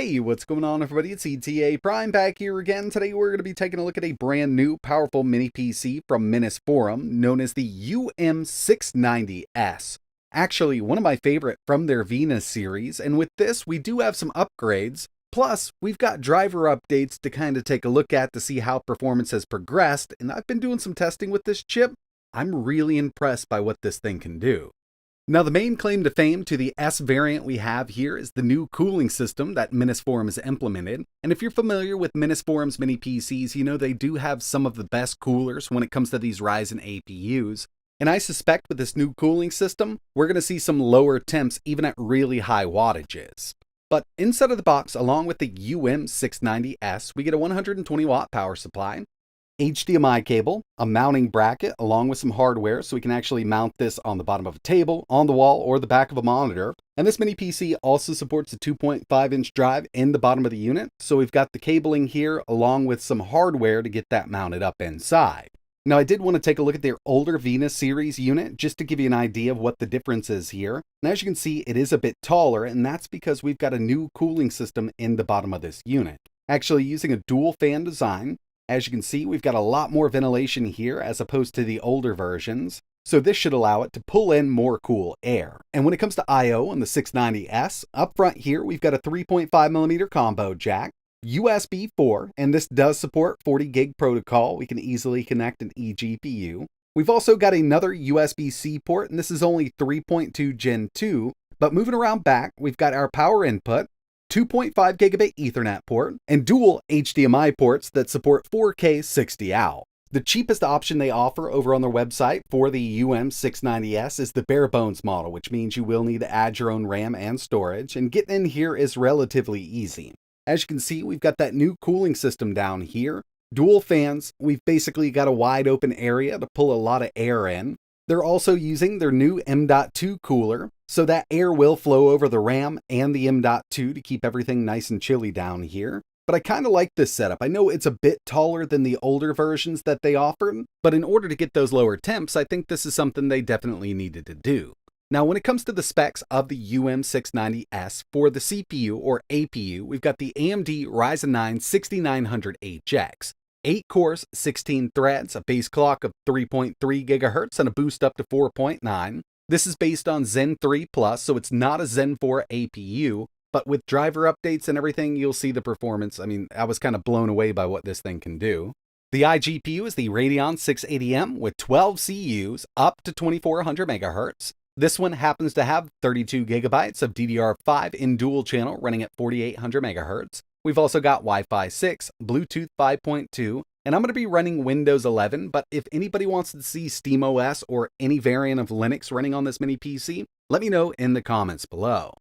Hey, what's going on everybody? It's ETAPRIME back here again. Today we're going to be taking a look at a brand new powerful mini PC from Minisforum known as the UM690S. Actually, one of my favorite from their Venus series, and with this we do have some upgrades. Plus, we've got driver updates to kind of take a look at to see how performance has progressed, and I've been doing some testing with this chip. I'm really impressed by what this thing can do. Now, the main claim to fame to the S variant we have here is the new cooling system that Minisforum has implemented. And if you're familiar with Minisforum's mini PCs, you know they do have some of the best coolers when it comes to these Ryzen APUs. And I suspect with this new cooling system, we're going to see some lower temps even at really high wattages. But inside of the box, along with the UM690S, we get a 120 watt power supply, HDMI cable, a mounting bracket, along with some hardware so we can actually mount this on the bottom of a table, on the wall, or the back of a monitor. And this mini PC also supports a 2.5-inch drive in the bottom of the unit, so we've got the cabling here along with some hardware to get that mounted up inside. Now, I did want to take a look at their older Venus series unit just to give you an idea of what the difference is here. And as you can see, it is a bit taller, and that's because we've got a new cooling system in the bottom of this unit. Actually using a dual fan design. As you can see, we've got a lot more ventilation here as opposed to the older versions, so this should allow it to pull in more cool air. And when it comes to I/O on the 690S, up front here we've got a 3.5mm combo jack, USB 4, and this does support 40 gig protocol. We can easily connect an eGPU. We've also got another USB-C port, and this is only 3.2 Gen 2, but moving around back, we've got our power input, 2.5 gigabit Ethernet port, and dual HDMI ports that support 4K 60 out. The cheapest option they offer over on their website for the UM690S is the bare bones model, which means you will need to add your own RAM and storage, and getting in here is relatively easy. As you can see, we've got that new cooling system down here, dual fans. We've basically got a wide open area to pull a lot of air in. They're also using their new M.2 cooler, so that air will flow over the RAM and the M.2 to keep everything nice and chilly down here. But I kind of like this setup. I know it's a bit taller than the older versions that they offered, but in order to get those lower temps, I think this is something they definitely needed to do. Now, when it comes to the specs of the UM690S for the CPU or APU, we've got the AMD Ryzen 9 6900HX. 8 cores, 16 threads, a base clock of 3.3 GHz, and a boost up to 4.9. This is based on Zen 3 Plus, so it's not a Zen 4 APU, but with driver updates and everything, you'll see the performance. I mean, I was kind of blown away by what this thing can do. The iGPU is the Radeon 680M with 12 CUs up to 2400 MHz. This one happens to have 32 gigabytes of DDR5 in dual channel running at 4800 MHz. We've also got Wi-Fi 6, Bluetooth 5.2, and I'm going to be running Windows 11, but if anybody wants to see SteamOS or any variant of Linux running on this mini PC, let me know in the comments below.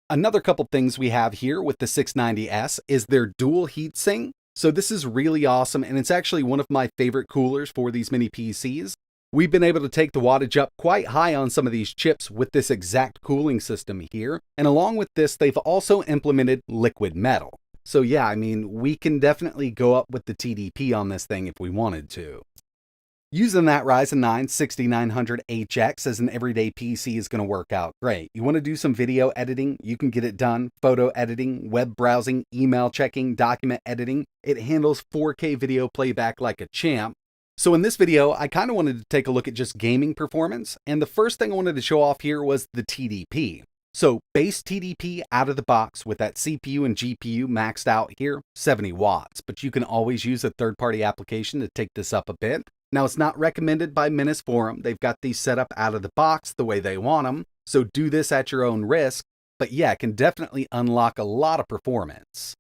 Another couple things we have here with the 690S is their dual heatsink. So this is really awesome, and it's actually one of my favorite coolers for these mini PCs. We've been able to take the wattage up quite high on some of these chips with this exact cooling system here, and along with this, they've also implemented liquid metal. So yeah, I mean, we can definitely go up with the TDP on this thing if we wanted to. Using that Ryzen 9 6900HX as an everyday PC is going to work out great. You want to do some video editing, you can get it done. Photo editing, web browsing, email checking, document editing. It handles 4K video playback like a champ. So in this video, I kind of wanted to take a look at just gaming performance, and the first thing I wanted to show off here was the TDP. So base TDP out of the box with that CPU and GPU maxed out here, 70 watts, but you can always use a third-party application to take this up a bit. Now, it's not recommended by Minisforum. They've got these set up out of the box the way they want them, so do this at your own risk. But yeah, it can definitely unlock a lot of performance.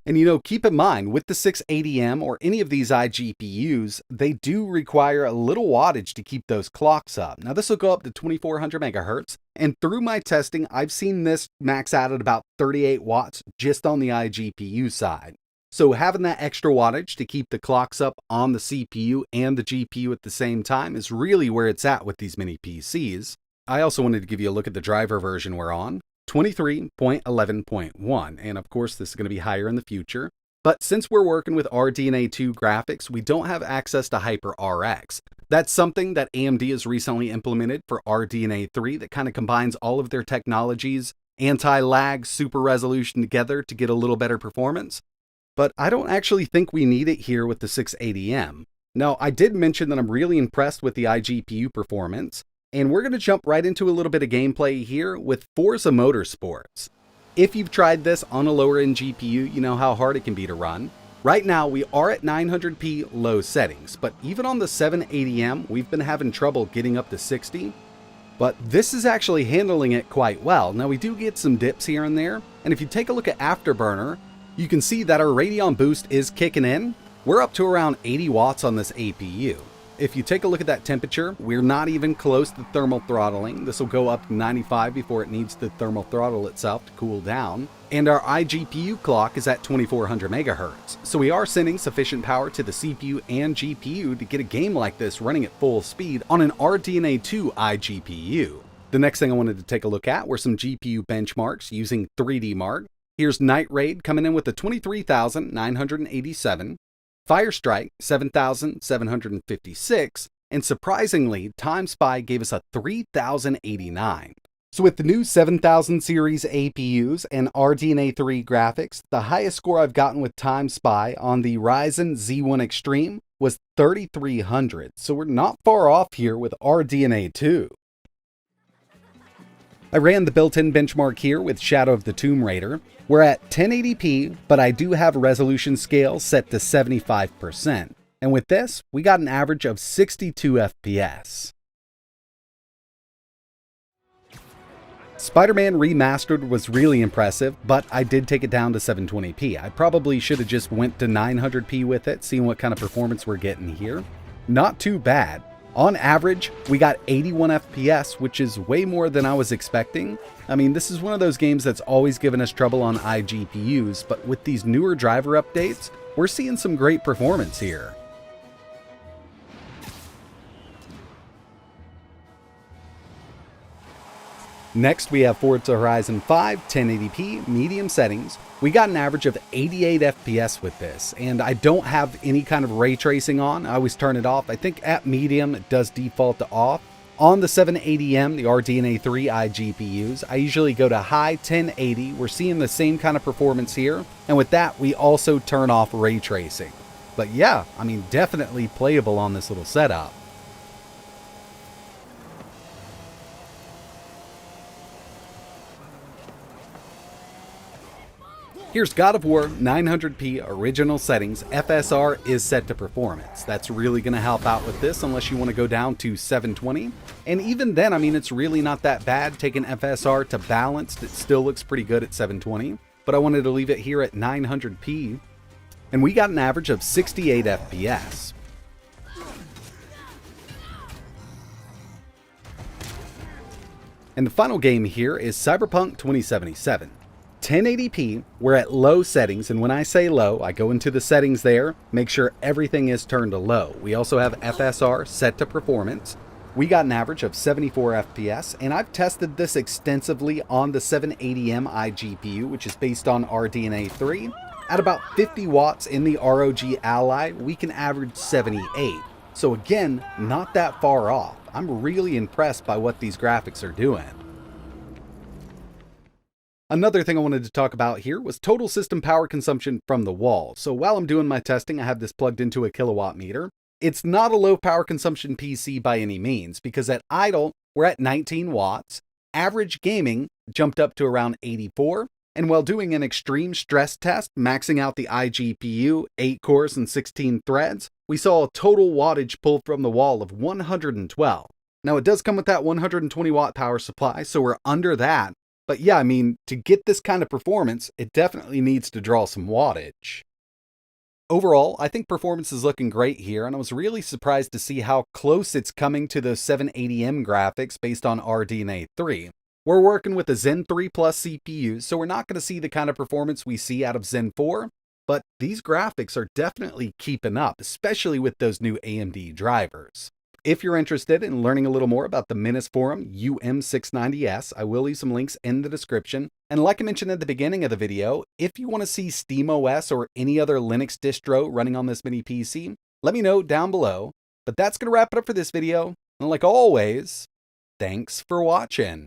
And you know, keep in mind, with the 680M or any of these iGPUs, they do require a little wattage to keep those clocks up. Now, this will go up to 2400 MHz, and through my testing, I've seen this max out at about 38 watts just on the iGPU side. So having that extra wattage to keep the clocks up on the CPU and the GPU at the same time is really where it's at with these mini PCs. I also wanted to give you a look at the driver version we're on. 23.11.1, and of course this is going to be higher in the future. But since we're working with RDNA 2 graphics, we don't have access to HyperRX. That's something that AMD has recently implemented for RDNA 3 that kind of combines all of their technologies anti-lag, super resolution together to get a little better performance. But I don't actually think we need it here with the 680M. Now, I did mention that I'm really impressed with the iGPU performance, and we're going to jump right into a little bit of gameplay here with Forza Motorsports. If you've tried this on a lower end GPU, you know how hard it can be to run. Right now, we are at 900p low settings, but even on the 780M, we've been having trouble getting up to 60. But this is actually handling it quite well. Now, we do get some dips here and there, and if you take a look at Afterburner, you can see that our Radeon boost is kicking in. We're up to around 80 watts on this APU. If you take a look at that temperature, we're not even close to thermal throttling. This will go up to 95 before it needs to thermal throttle itself to cool down. And our iGPU clock is at 2400 megahertz. So we are sending sufficient power to the CPU and GPU to get a game like this running at full speed on an RDNA 2 iGPU. The next thing I wanted to take a look at were some GPU benchmarks using 3D Mark. Here's Night Raid coming in with a 23,987. Firestrike, 7,756, and surprisingly, TimeSpy gave us a 3,089. So with the new 7000 series APUs and RDNA 3 graphics, the highest score I've gotten with TimeSpy on the Ryzen Z1 Extreme was 3,300, so we're not far off here with RDNA 2. I ran the built-in benchmark here with Shadow of the Tomb Raider. We're at 1080p, but I do have resolution scale set to 75%. And with this, we got an average of 62 FPS. Spiderman Remastered was really impressive, but I did take it down to 720p. I probably should have just went to 900p with it, seeing what kind of performance we're getting here. Not too bad. On average, we got 81 FPS, which is way more than I was expecting. I mean, this is one of those games that's always given us trouble on iGPUs, but with these newer driver updates, we're seeing some great performance here. Next, we have Forza Horizon 5, 1080p, medium settings. We got an average of 88 FPS with this, and I don't have any kind of ray tracing on. I always turn it off. I think at medium, it does default to off. On the 780M, the RDNA 3 iGPUs, I usually go to high 1080. We're seeing the same kind of performance here, and with that, we also turn off ray tracing. But yeah, I mean, definitely playable on this little setup. Here's God of War 900p original settings. FSR is set to performance. That's really going to help out with this unless you want to go down to 720. And even then, I mean, it's really not that bad. Taking FSR to balanced, it still looks pretty good at 720. But I wanted to leave it here at 900p. And we got an average of 68 FPS. And the final game here is Cyberpunk 2077. 1080p, we're at low settings, and when I say low, I go into the settings there, make sure everything is turned to low. We also have FSR set to performance. We got an average of 74 FPS, and I've tested this extensively on the 780M iGPU, which is based on RDNA 3. At about 50 watts in the ROG Ally, we can average 78. So again, not that far off. I'm really impressed by what these graphics are doing. Another thing I wanted to talk about here was total system power consumption from the wall. So while I'm doing my testing, I have this plugged into a kilowatt meter. It's not a low power consumption PC by any means, because at idle, we're at 19 watts. Average gaming jumped up to around 84. And while doing an extreme stress test, maxing out the iGPU, 8 cores and 16 threads, we saw a total wattage pulled from the wall of 112. Now it does come with that 120 watt power supply, so we're under that. But yeah, I mean, to get this kind of performance, it definitely needs to draw some wattage. Overall, I think performance is looking great here, and I was really surprised to see how close it's coming to those 780M graphics based on RDNA 3. We're working with a Zen 3 Plus CPU, so we're not going to see the kind of performance we see out of Zen 4, but these graphics are definitely keeping up, especially with those new AMD drivers. If you're interested in learning a little more about the Minisforum UM690S, I will leave some links in the description. And like I mentioned at the beginning of the video, if you want to see SteamOS or any other Linux distro running on this mini PC, let me know down below. But that's going to wrap it up for this video. And like always, thanks for watching.